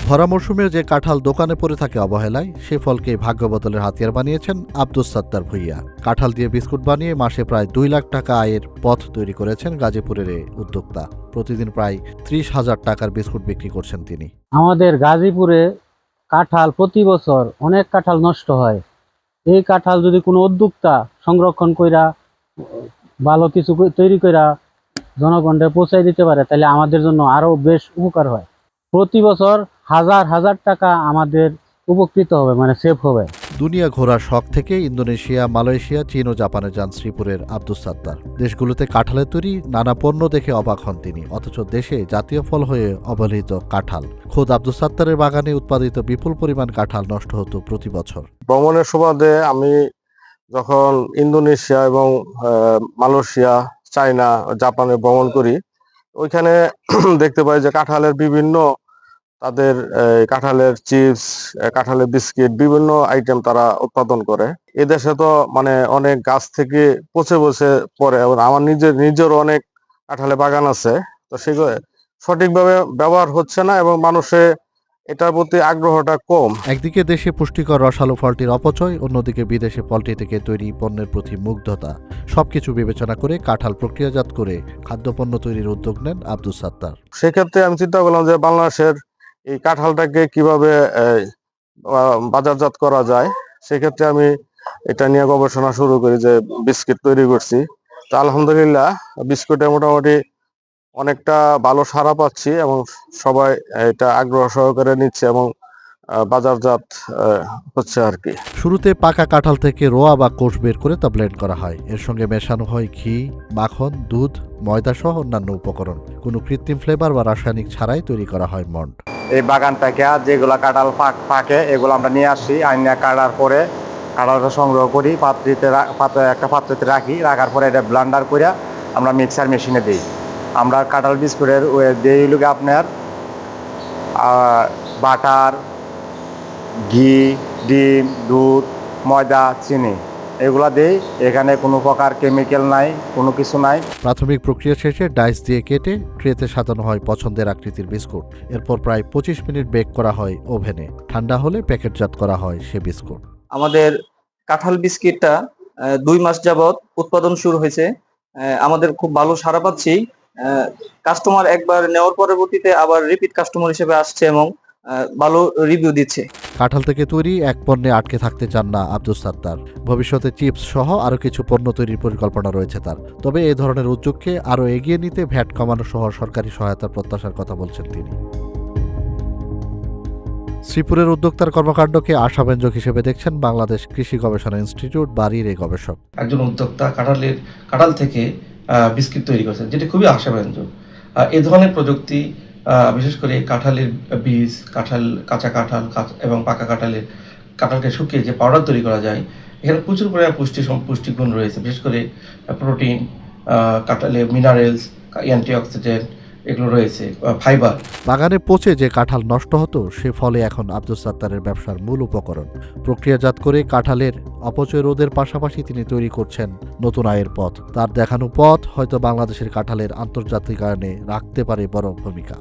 ভরা মৌসুমে যে কাঁঠাল দোকানে পড়ে থাকে অবহেলায়, সে ফলকে ভাগ্য বদলের হাতিয়ার বানিয়েছেন আব্দুস সাত্তার ভূঁইয়া। কাঁঠাল দিয়ে বিস্কুট বানিয়ে মাসে প্রায় 2 লাখ টাকা আয়ের পথ তৈরি করেছেন গাজীপুরের এই উদ্যোক্তা। প্রতিদিন প্রায় 30,000 টাকার বিস্কুট বিক্রি করছেন তিনি। আমাদের গাজীপুরে কাঁঠাল প্রতি বছর অনেক কাঁঠাল নষ্ট হয়। এই কাঁঠাল যদি কোনো উদ্যোক্তা সংরক্ষণ কইরা ভালো কিছু তৈরি কইরা জনগণকে পৌঁছাই দিতে পারে, তাহলে আমাদের জন্য আরো বেশ উপকার হয়। প্রতি বছর হাজার হাজার টাকা আমাদের উপকৃত হবে, মানে সেভ হবে। দুনিয়া ঘোরার শখ থেকে ইন্দোনেশিয়া, মালয়েশিয়া, চীন ও জাপানে যান শ্রীপুরের আব্দুস সাত্তার। দেশগুলোতে কাঁঠালের তৈরি নানা পণ্য দেখে অবাক হন তিনি। অথচ দেশে জাতীয় ফল হয়ে অবহেলিত কাঁঠাল। খোদ আব্দুস সাত্তারের বাগানে উৎপাদিত বিপুল পরিমাণ কাঁঠাল নষ্ট হতো প্রতি বছর। ভ্রমণের সুবাদে আমি যখন ইন্দোনেশিয়া এবং মালয়েশিয়া, চায়না, জাপানে ভ্রমণ করি, ওইখানে দেখতে পাই যে কাঁঠালের বিভিন্ন তাদের কাঁঠালের চিপস, কাঁঠালের বিস্কিট, বিভিন্ন আইটেম তারা উৎপাদন করে। এদেশে তো মানে অনেক গাছ থেকে পচে পচে পড়ে, এবং আমার নিজেরও অনেক কাঁঠালের বাগান আছে। তো সেগুলো সঠিকভাবে ব্যবহার হচ্ছে না এবং মানুষের এটার প্রতি আগ্রহটা কম। একদিকে দেশে পুষ্টিকর রসালো ফলটির অপচয়, অন্যদিকে বিদেশে ফলটি থেকে তৈরি পণ্যের প্রতি মুগ্ধতা। সবকিছু বিবেচনা করে কাঁঠাল প্রক্রিয়াজাত করে খাদ্যপণ্য তৈরির উদ্যোগ নেন আব্দুস সাত্তার। সেক্ষেত্রে আমি চিন্তা করলাম যে বাংলাদেশের এই কাঁঠালটাকে কিভাবে বাজারজাত করা যায়। সেক্ষেত্রে আমি এটা নিয়ে গবেষণা শুরু করি, যে বিস্কিট তৈরি করছি। তো আলহামদুলিল্লাহ বিস্কুটে মোটামুটি অনেকটা ভালো সাড়া পাচ্ছি এবং সবাই এটা আগ্রহ সহকারে নিচ্ছে এবং বাজারজাত হচ্ছে আর কি। শুরুতে পাকা কাঁঠাল থেকে রোয়া বা কোষ বের করে তা ব্লেন্ড করা হয়। এর সঙ্গে মেশানো হয় ঘি, মাখন, দুধ, ময়দা সহ অন্যান্য উপকরণ। কোনো কৃত্রিম ফ্লেভার বা রাসায়নিক ছাড়াই তৈরি করা হয় মন্ড। এই বাগান থেকে যেগুলা কাঁঠাল পাকে এগুলো আমরা নিয়ে আসি, আইনা কাটার পরে কাঁঠালটা সংগ্রহ করি, একটা পাত্রতে রাখার পরে এটা ব্লেন্ডার করে আমরা মিক্সার মেশিনে দিই। আমরা কাঁঠাল বিস্কুটের দিই লোকে আপনার বাটার, ঘি, ডিম, দুধ, ময়দা, চিনি এগুলা দেই। এখানে কোনো প্রকার কেমিক্যাল নাই, কোনো কিছু নাই। প্রাথমিক প্রক্রিয়া শেষে ডাইস দিয়ে কেটে ট্রেতে সাজানো হয় পছন্দের আকৃতির বিস্কুট। এরপর প্রায় 25 মিনিট বেক করা হয় ওভেনে। ঠান্ডা হলে প্যাকেটজাত করা হয় সে বিস্কুট। আমাদের কাঁঠাল বিস্কিটটা 2 মাস যাবত উৎপাদন শুরু হয়েছে। আমাদের খুব ভালো সাড়া পাচ্ছি। কাস্টমার একবার নেওয়ার পরবর্তীতে আবার রিপিট কাস্টমার হিসেবে আসছে এবং ভালো রিভিউ দিচ্ছে। কাঁঠাল থেকে তৈরি এক পণ্যে আটকে থাকতে চান না আব্দুস সাত্তার। ভবিষ্যতে চিপস সহ আরও কিছু পণ্য তৈরির পরিকল্পনা রয়েছে তার। তবে এই ধরনের উদ্যোগকে আরও এগিয়ে নিতে ভ্যাট কমানো সহ সরকারি সহায়তার প্রত্যাশার কথা বলছেন তিনি। শ্রীপুরের উদ্যোক্তার কর্মকাণ্ডকে আশাব্যঞ্জক হিসেবে দেখছেন বাংলাদেশ কৃষি গবেষণা ইনস্টিটিউট বাড়ির এই গবেষক। একজন উদ্যোক্তা কাঁঠাল থেকে বিস্কিট তৈরি করছেন, যেটি খুবই আশাব্যঞ্জক। এ ধরনের প্রযুক্তি বিশেষ করে কাঁঠালের বীজ, কাঁচা কাঁঠাল এবং পাকা কাঁঠালকে শুকিয়ে যে পাউডার তৈরি করা যায়, এখানে প্রচুর পরিমাণে পুষ্টিগুণ রয়েছে। বিশেষ করে প্রোটিন, কাঁঠালে মিনারেলস, অ্যান্টিঅক্সিডেন্ট এগুলো রয়েছে, ফাইবার। বাগানে পচে যে কাঁঠাল নষ্ট হতো, সে ফলে এখন আব্দুস সাত্তারের ব্যবসার মূল উপকরণ। প্রক্রিয়াজাত করে কাঁঠালের অপচয় রোধের পাশাপাশি তিনি তৈরি করছেন নতুন আয়ের পথ। তার দেখানো পথ হয়তো বাংলাদেশের কাঁঠালের আন্তর্জাতিকায়নে রাখতে পারে বড় ভূমিকা।